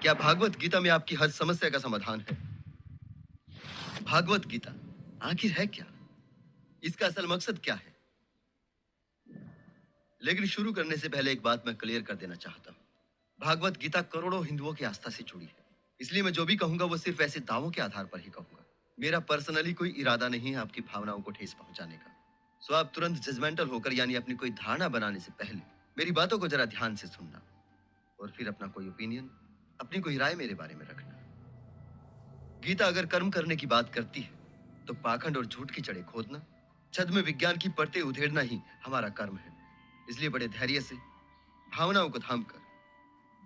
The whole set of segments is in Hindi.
क्या भागवत गीता में आपकी हर समस्या का समाधान है? भागवत गीता आखिर है क्या? इसका असल मकसद क्या है? लेकिन शुरू करने से पहले एक बात मैं क्लियर कर देना चाहता हूँ। भागवत गीता करोड़ों हिंदुओं की आस्था से जुड़ी है। इसलिए मैं जो भी कहूंगा वो सिर्फ ऐसे दावों के आधार पर ही कहूंगा। मेरा पर्सनली कोई इरादा नहीं है आपकी भावनाओं को ठेस पहुंचाने का। सो आप तुरंत जजमेंटल होकर यानी अपनी कोई धारणा बनाने से पहले मेरी बातों को जरा ध्यान से सुनना और फिर अपना कोई ओपिनियन, अपनी कोई राय मेरे बारे में रखना। गीता अगर कर्म करने की बात करती है तो पाखंड और झूठ की जड़ें खोदना, छद्म में विज्ञान की परतें उधेड़ना ही हमारा कर्म है। इसलिए बड़े धैर्य से भावनाओं को थाम कर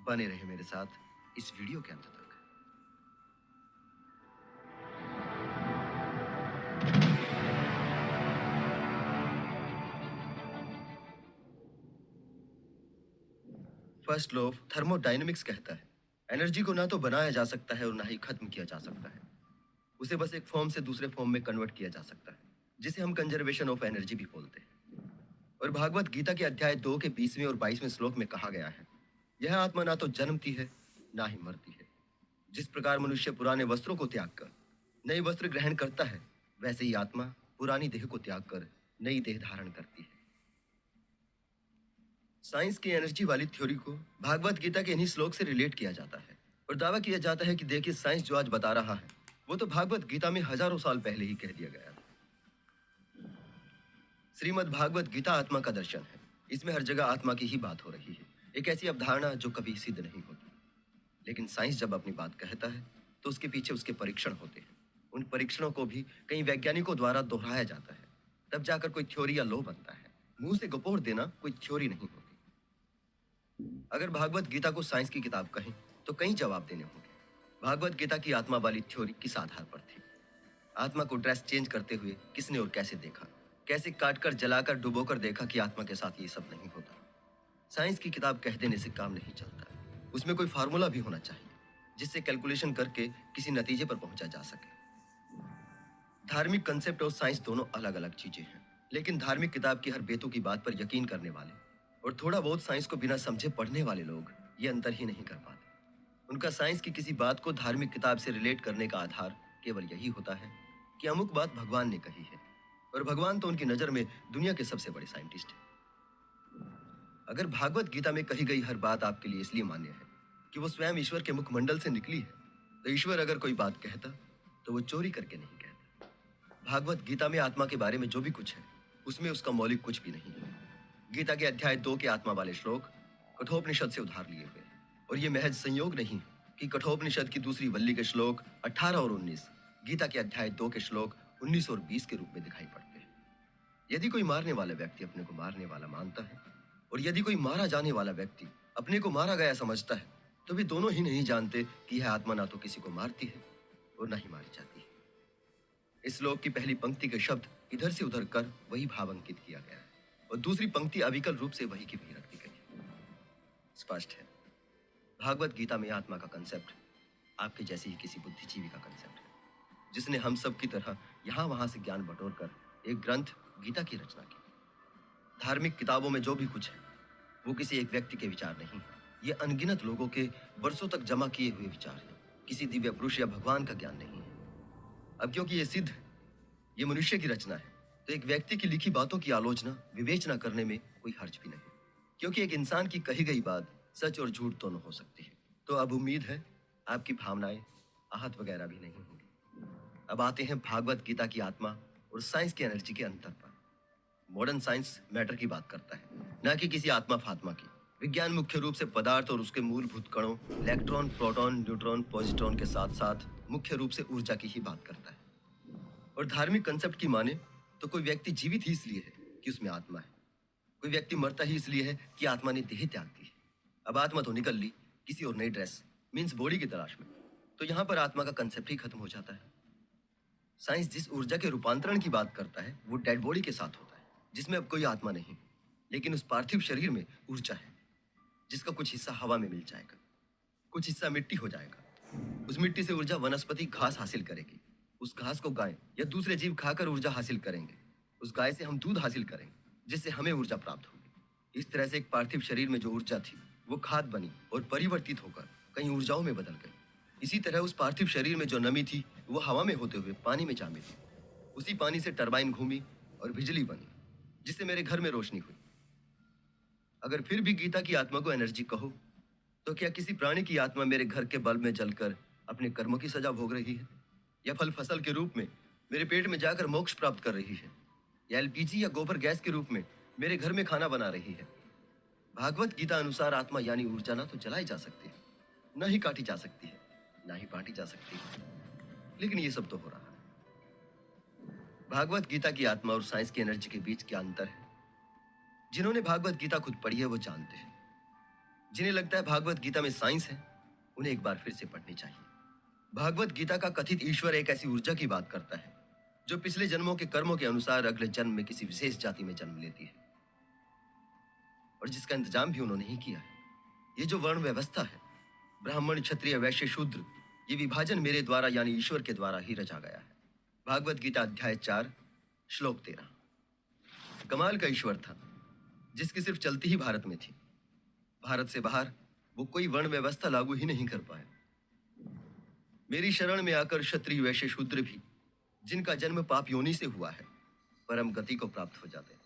बने रहे मेरे साथ इस वीडियो के अंत तक। फर्स्ट लॉ ऑफ थर्मोडायनेमिक्स कहता है एनर्जी को ना तो बनाया जा सकता है और ना ही खत्म किया जा सकता है। उसे बस एक फॉर्म से दूसरे फॉर्म में कन्वर्ट किया जा सकता है, जिसे हम कंजर्वेशन ऑफ एनर्जी भी बोलते हैं। और भागवत गीता के अध्याय 2 के 20वें और 22वें श्लोक में कहा गया है, यह आत्मा ना तो जन्मती है ना ही मरती है। जिस प्रकार मनुष्य पुराने वस्त्रों को त्याग कर नए वस्त्र ग्रहण करता है, वैसे ही आत्मा पुरानी देह को त्याग कर नई देह धारण करती है। साइंस की एनर्जी वाली थ्योरी को भागवत गीता के इन्हीं श्लोक से रिलेट किया जाता है और दावा किया जाता है कि देखिए साइंस जो आज बता रहा है वो तो भागवत गीता में हजारों साल पहले ही कह दिया गया था। श्रीमद् भागवत गीता आत्मा का दर्शन है। इसमें हर जगह आत्मा की ही बात हो रही है, एक ऐसी अवधारणा जो कभी सिद्ध नहीं होती। लेकिन साइंस जब अपनी बात कहता है तो उसके पीछे उसके परीक्षण होते हैं। उन परीक्षणों को भी कई वैज्ञानिकों द्वारा दोहराया जाता है, तब जाकर कोई थ्योरी या लॉ बनता है। मुंह से गपोड़ देना कोई थ्योरी नहीं होती। अगर भागवत गीता को साइंस की किताब कहें तो कई जवाब देने होंगे। भागवत गीता की आत्मा वाली थ्योरी किस आधार पर थी? आत्मा को ड्रेस चेंज करते हुए किसने और कैसे देखा? कैसे काटकर जलाकर डुबोकर देखा कि आत्मा के साथ ये सब नहीं होता? साइंस की किताब कह देने से काम नहीं चलता। उसमें कोई फार्मूला भी होना चाहिए जिससे कैलकुलेशन करके किसी नतीजे पर पहुंचा जा सके। धार्मिक कंसेप्ट और साइंस दोनों अलग अलग चीजें हैं, लेकिन धार्मिक किताब की हर बेतुकी बात पर यकीन करने वाले और थोड़ा बहुत साइंस को बिना समझे पढ़ने वाले लोग ये अंतर ही नहीं कर पाते। उनका साइंस की किसी बात को धार्मिक किताब से रिलेट करने का आधार केवल यही होता है कि अमुक बात भगवान ने कही है, और भगवान तो उनकी नजर में दुनिया के सबसे बड़े साइंटिस्ट हैं। अगर भागवत गीता में कही गई हर बात आपके लिए इसलिए मान्य है कि वो स्वयं ईश्वर के मुखमंडल से निकली है, तो ईश्वर अगर कोई बात कहता तो वो चोरी करके नहीं कहता। भागवत गीता में आत्मा के बारे में जो भी कुछ है उसमें उसका मौलिक कुछ भी नहीं है। गीता के अध्याय 2 के आत्मा वाले श्लोक कठोपनिषद से उधार लिए हुए, और ये महज संयोग नहीं कि कठोपनिषद की दूसरी वल्ली के श्लोक 18 और 19 गीता के अध्याय 2 के श्लोक 19 और 20 के रूप में दिखाई पड़ते हैं। यदि कोई मारने वाला व्यक्ति अपने को मारने वाला मानता है और यदि कोई मारा जाने वाला व्यक्ति अपने को मारा गया समझता है, तो वे दोनों ही नहीं जानते कि यह आत्मा ना तो किसी को मारती है और ना ही मारी जाती है। इस श्लोक की पहली पंक्ति के शब्द इधर से उधर कर वही भाव अंकित किया गया है और दूसरी पंक्ति अविकल रूप से वही की वही रख दी गई है। स्पष्ट है, भागवत गीता में आत्मा का कंसेप्ट आपके जैसे ही किसी बुद्धिजीवी का कंसेप्ट है, जिसने हम सब की तरह यहाँ वहां से ज्ञान बटोर कर एक ग्रंथ गीता की रचना की। धार्मिक किताबों में जो भी कुछ है वो किसी एक व्यक्ति के विचार नहीं है, ये अनगिनत लोगों के वर्षों तक जमा किए हुए विचार हैं। किसी दिव्य पुरुष या भगवान का ज्ञान नहीं है। अब क्योंकि ये सिद्ध, ये मनुष्य की रचना है, तो एक व्यक्ति की लिखी बातों की आलोचना विवेचना करने में कोई हर्ज भी नहीं, क्योंकि एक इंसान की कही गई बात सच और झूठ दोनों हो सकती है। तो अब उम्मीद है आपकी भावनाएं आहत वगैरह भी नहीं होंगी। अब आते हैं भागवत गीता की आत्मा और साइंस की एनर्जी के अंतर पर। मॉडर्न साइंस मैटर की बात करता है, न कि किसी आत्मा फात्मा की। विज्ञान मुख्य रूप से पदार्थ और उसके मूलभूत कणों इलेक्ट्रॉन, प्रोटॉन, न्यूट्रॉन, पॉजिट्रॉन के साथ साथ मुख्य रूप से ऊर्जा की ही बात करता है। और धार्मिक कंसेप्ट की माने तो कोई व्यक्ति जीवित ही इसलिए है कि उसमें आत्मा है, कोई व्यक्ति मरता ही इसलिए है कि आत्मा ने देह त्याग दी है। अब आत्मा तो निकल ली किसी और नई ड्रेस मीन्स बॉडी की तलाश में, तो यहाँ पर आत्मा का कंसेप्ट ही खत्म हो जाता है। साइंस जिस ऊर्जा के रूपांतरण की बात करता है वो डेड बॉडी के साथ होता है, जिसमें अब कोई आत्मा नहीं, लेकिन उस पार्थिव शरीर में ऊर्जा है, जिसका कुछ हिस्सा हवा में मिल जाएगा, कुछ हिस्सा मिट्टी हो जाएगा। उस मिट्टी से ऊर्जा वनस्पति घास हासिल करेगी, उस घास को गाय या दूसरे जीव खाकर ऊर्जा हासिल करेंगे, उस गाय से हम दूध हासिल करेंगे जिससे हमें ऊर्जा प्राप्त होगी। इस तरह से एक पार्थिव शरीर में जो ऊर्जा थी वो खाद बनी और परिवर्तित होकर कहीं ऊर्जाओं में बदल गई। इसी तरह उस पार्थिव शरीर में जो नमी थी वो हवा में होते हुए पानी में जा मिली। उसी पानी से टरबाइन घूमी और बिजली बनी, जिससे मेरे घर में रोशनी हुई। अगर फिर भी गीता की आत्मा को एनर्जी कहो, तो क्या किसी प्राणी की आत्मा मेरे घर के बल्ब में जलकर अपने कर्मों की सजा भोग रही है, या फल फसल के रूप में मेरे पेट में जाकर मोक्ष प्राप्त कर रही है, या एलपीजी या गोबर गैस के रूप में मेरे घर में खाना बना रही है? भागवत गीता अनुसार आत्मा यानी ऊर्जा ना तो जलाई जा सकती है, न ही काटी जा सकती है, ना ही बांटी जा सकती है, लेकिन ये सब तो हो रहा है। भागवत गीता की आत्मा और साइंस की एनर्जी के बीच क्या अंतर है? जिन्होंने भागवत गीता खुद पढ़ी है वो जानते हैं। जिन्हें लगता है भागवत गीता में साइंस है, उन्हें एक बार फिर से पढ़नी चाहिए। भागवत गीता का कथित ईश्वर एक ऐसी ऊर्जा की बात करता है जो पिछले जन्मों के कर्मों के अनुसार अगले जन्म में किसी विशेष जाति में जन्म लेती है, और जिसका इंतजाम भी उन्होंने ही किया है। ये जो वर्ण व्यवस्था है, ब्राह्मण क्षत्रिय वैश्य शूद्र, ये विभाजन मेरे द्वारा यानी ईश्वर के द्वारा ही रचा गया है। भागवत गीता अध्याय 4 श्लोक 13। कमाल का ईश्वर था जिसकी सिर्फ चलती ही भारत में थी। भारत से बाहर वो कोई वर्ण व्यवस्था लागू ही नहीं कर पाए। मेरी शरण में आकर क्षत्रिय वैश्य शूद्र भी, जिनका जन्म पाप योनि से हुआ है, परम गति को प्राप्त हो जाते हैं।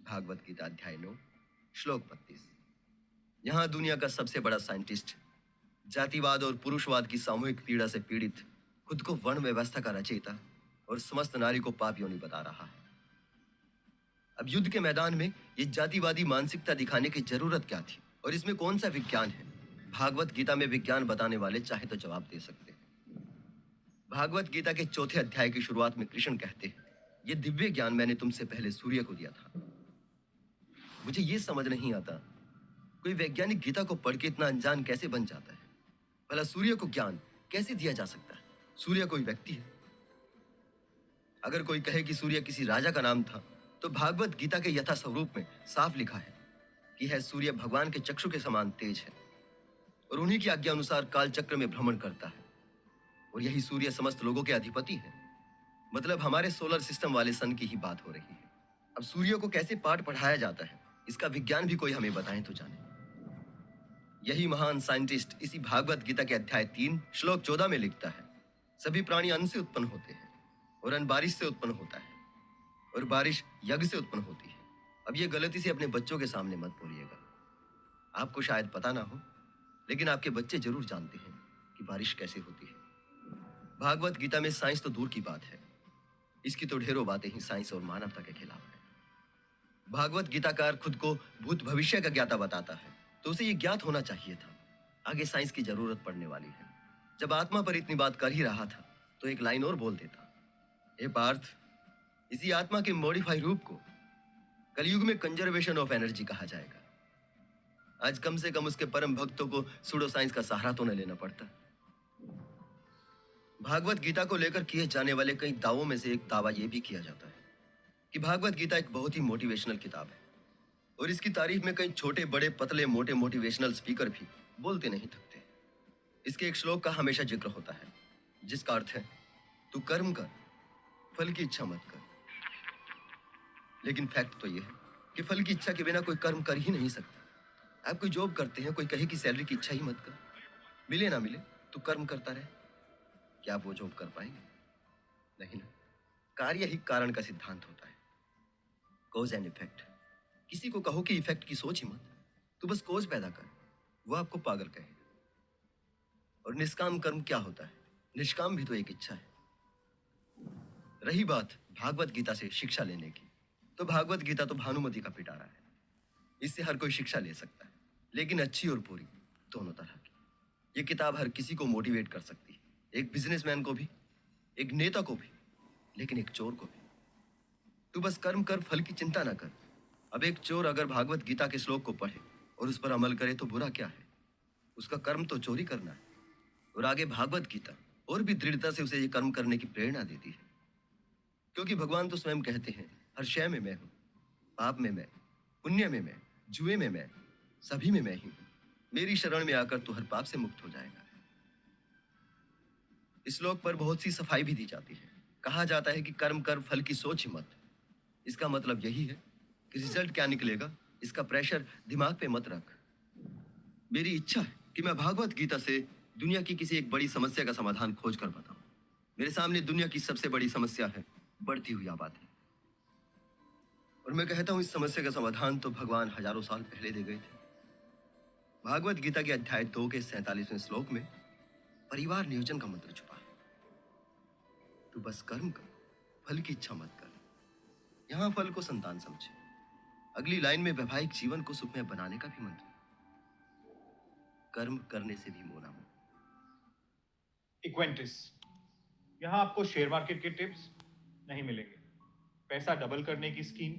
भागवत गीता अध्याय 9 श्लोक 32। यहां दुनिया का सबसे बड़ा साइंटिस्ट जातिवाद और पुरुषवाद की सामूहिक पीड़ा से पीड़ित खुद को वर्ण व्यवस्था का रचयिता और समस्त नारी को पाप योनि बता रहा है। अब युद्ध के मैदान में ये जातिवादी मानसिकता दिखाने की जरूरत क्या थी, और इसमें कौन सा विज्ञान है? भागवत गीता में विज्ञान बताने वाले चाहे तो जवाब दे सकते हैं। भागवत गीता के 4थे अध्याय की शुरुआत में कृष्ण कहते हैं, ये दिव्य ज्ञान मैंने तुमसे पहले सूर्य को दिया था। मुझे ये समझ नहीं आता, कोई वैज्ञानिक गीता को पढ़ के इतना अनजान कैसे बन जाता है? भला सूर्य को ज्ञान कैसे दिया जा सकता है? सूर्य कोई व्यक्ति है? अगर कोई कहे कि सूर्य किसी राजा का नाम था, तो भागवत गीता के यथा स्वरूप में साफ लिखा है कि है सूर्य भगवान के चक्षु के समान तेज है, और उन्हीं की आज्ञा अनुसार काल चक्र में भ्रमण करता है, और यही सूर्य समस्त लोगों के अधिपति है। मतलब हमारे सोलर सिस्टम वाले सन की ही बात हो रही है। अब सूर्य को कैसे पाठ पढ़ाया जाता है, इसका विज्ञान भी कोई हमें बताए तो जाने। यही महान साइंटिस्ट इसी भागवत गीता के अध्याय 3 श्लोक 14 में लिखता है, सभी प्राणी अन्न से उत्पन्न होते हैं, और अन्न बारिश से उत्पन्न होता है, और बारिश यज्ञ से उत्पन्न होती है। अब ये गलती से अपने बच्चों के सामने मत बोलिएगा। आपको शायद पता ना हो, लेकिन आपके बच्चे जरूर जानते हैं कि बारिश कैसे होती है। भागवत गीता में साइंस तो दूर की बात है, इसकी तो ढेरों बातें ही साइंस और मानवता के खिलाफ है। भागवत गीताकार खुद को भूत भविष्य का ज्ञाता बताता है, तो उसे ये ज्ञात होना चाहिए था आगे साइंस की जरूरत पड़ने वाली है। जब आत्मा पर इतनी बात कर ही रहा था, तो एक लाइन और बोल देता, हे पार्थ, इसी आत्मा के मॉडिफाई रूप को कलयुग में कंजर्वेशन ऑफ एनर्जी कहा जाएगा। आज कम से कम उसके परम भक्तों को सूडो साइंस का सहारा तो न लेना पड़ता। भागवत गीता को लेकर किए जाने वाले कई दावों में से एक दावा यह भी किया जाता है कि भागवत गीता एक बहुत ही मोटिवेशनल किताब है, और इसकी तारीफ में कई छोटे बड़े पतले मोटे मोटिवेशनल स्पीकर भी बोलते नहीं थकते। इसके एक श्लोक का हमेशा जिक्र होता है, जिसका अर्थ है, तू कर्म कर, फल की इच्छा मत कर। लेकिन फैक्ट तो यह है कि फल की इच्छा के बिना कोई कर्म कर ही नहीं सकता। आप कोई जॉब करते हैं, कोई कहे कि सैलरी की इच्छा ही मत कर, मिले ना मिले तो कर्म करता रहे, क्या आप वो जॉब कर पाएंगे? नहीं ना। कार्य ही कारण का सिद्धांत होता है, कॉज एंड इफेक्ट। किसी को कहो कि इफेक्ट की सोच ही मत, तू बस कॉज पैदा कर, वो आपको पागल कहेगा। और निष्काम कर्म क्या होता है? निष्काम भी तो एक इच्छा है। रही बात भागवत गीता से शिक्षा लेने की, तो भागवत गीता तो भानुमति का पिटारा है। इससे हर कोई शिक्षा ले सकता है, लेकिन अच्छी और बुरी दोनों तरह की। ये किताब हर किसी को मोटिवेट कर सकती है, एक बिजनेसमैन को भी, एक नेता को भी, लेकिन एक चोर को भी। तू बस कर्म कर, फल की चिंता ना कर। अब एक चोर अगर भागवत गीता के श्लोक को पढ़े और उस पर अमल करे तो बुरा क्या है? उसका कर्म तो चोरी करना है। और आगे भागवत गीता और भी दृढ़ता से उसे ये कर्म करने की प्रेरणा देती है, क्योंकि भगवान तो स्वयं कहते हैं, हर शय में मैं हूं, पाप में मैं, पुण्य में मैं, जुए में मैं, सभी में मैं ही हूं। मेरी शरण में आकर तू हर पाप से मुक्त हो जाएगा। इस श्लोक पर बहुत सी सफाई भी दी जाती है। कहा जाता है कि कर्म कर, फल की सोच ही मत। इसका मतलब यही है कि रिजल्ट क्या निकलेगा, इसका प्रेशर दिमाग पे मत रख। मेरी इच्छा है कि मैं भागवत गीता से दुनिया की किसी एक बड़ी समस्या का समाधान खोज कर बताऊं। मेरे सामने दुनिया की सबसे बड़ी समस्या है बढ़ती हुई आबादी। और मैं कहता हूं इस समस्या का समाधान तो भगवान हजारों साल पहले दे गए थे। भागवत गीता के अध्याय 2 के 47वें श्लोक में परिवार नियोजन का मंत्र छुपा है। तू बस कर्म कर, फल की इच्छा मत कर। यहां फल को संतान समझे। अगली लाइन में वैवाहिक जीवन को सुखमय बनाने का भी मंत्र। कर्म करने से भी मोना हो। इक्वेंटिस, यहाँ आपको शेयर मार्केट के टिप्स नहीं मिलेंगे, पैसा डबल करने की स्कीम।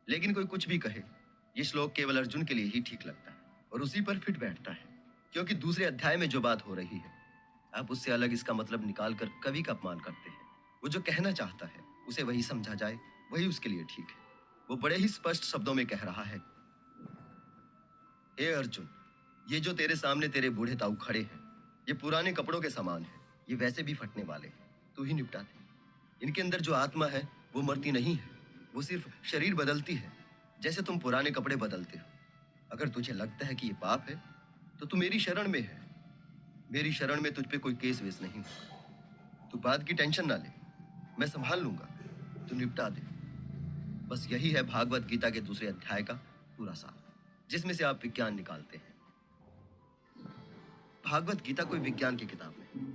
लेकिन कोई कुछ भी कहे, ये श्लोक केवल अर्जुन के लिए ही ठीक लगता है और उसी पर फिट बैठता है, क्योंकि दूसरे अध्याय में जो बात हो रही है आप उससे अलग इसका मतलब निकालकर कवि का अपमान करते हैं। वो जो कहना चाहता है उसे वही समझा जाए, वही उसके लिए ठीक है। वो बड़े ही स्पष्ट शब्दों में कह रहा है, हे अर्जुन, ये जो तेरे सामने तेरे बूढ़े ताऊ खड़े हैं, ये पुराने कपड़ों के समान है। ये वैसे भी फटने वाले हैं, तू ही निपटा दे। इनके अंदर जो आत्मा है वो मरती नहीं है, वो सिर्फ शरीर बदलती है, जैसे तुम पुराने कपड़े बदलते हो। अगर तुझे लगता है कि ये पाप है तो तू मेरी शरण में है। मेरी शरण में तुझ पे कोई केस वेस नहीं होगा। तू बात की टेंशन ना ले, मैं संभाल लूंगा, तू निपटा दे। बस यही है भागवत गीता के दूसरे अध्याय का पूरा सार, जिसमें से आप विज्ञान निकालते हैं। भागवत गीता कोई विज्ञान की किताब नहीं।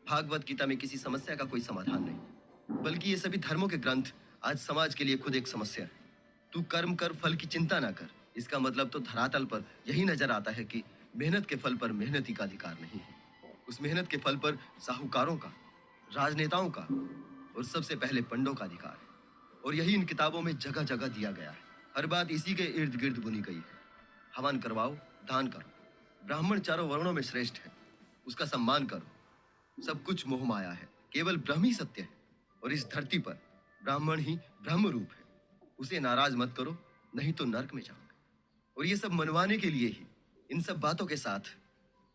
भागवत गीता में किसी समस्या का कोई समाधान नहीं, बल्कि ये सभी धर्मों के ग्रंथ आज समाज के लिए खुद एक समस्या है। तू कर्म कर, फल की चिंता ना कर। इसका मतलब तो धरातल पर यही नजर आता है कि मेहनत के फल पर मेहनती का अधिकार नहीं है। उस मेहनत के फल पर साहूकारों का, राजनेताओं का और सबसे पहले पंडों का अधिकार है। और यही इन किताबों में जगह जगह दिया गया है। हर बात इसी के इर्द गिर्द बुनी गई है। हवन करवाओ, दान करो, ब्राह्मण चारों वर्णों में श्रेष्ठ है, उसका सम्मान करो। सब कुछ मोह माया है, केवल ब्रह्म ही सत्य है। और इस धरती पर ब्राह्मण ही ब्रह्म रूप है। उसे नाराज मत करो, नहीं तो नरक में जाओगे। और ये सब मनवाने के लिए ही इन सब बातों के साथ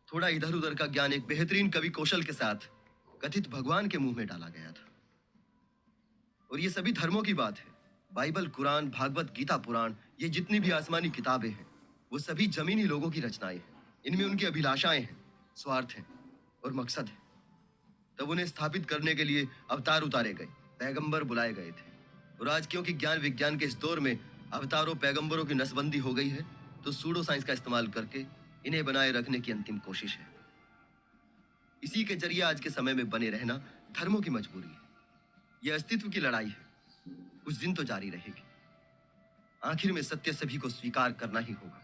थोड़ा इधर उधर का ज्ञान एक बेहतरीन कवि कौशल के साथ कथित भगवान के मुंह में डाला गया था। और ये सभी धर्मों की बात है। बाइबल, कुरान, भागवत गीता, पुराण, ये जितनी भी आसमानी किताबें हैं वो सभी जमीनी लोगों की रचनाएं हैं। इनमें उनकी अभिलाषाएं हैं, स्वार्थ है और मकसद है। तब उन्हें स्थापित करने के लिए अवतार उतारे गए, पैगंबर बुलाए गए थे। और आज क्योंकि ज्ञान विज्ञान के इस दौर में अवतारों पैगंबरों की नसबंदी हो गई है, तो सूडो साइंस का इस्तेमाल करके इन्हें बनाए रखने की अंतिम कोशिश है। इसी के जरिए आज के समय में बने रहना धर्मों की मजबूरी है। यह अस्तित्व की लड़ाई है, कुछ दिन तो जारी रहेगी। आखिर में सत्य सभी को स्वीकार करना ही होगा।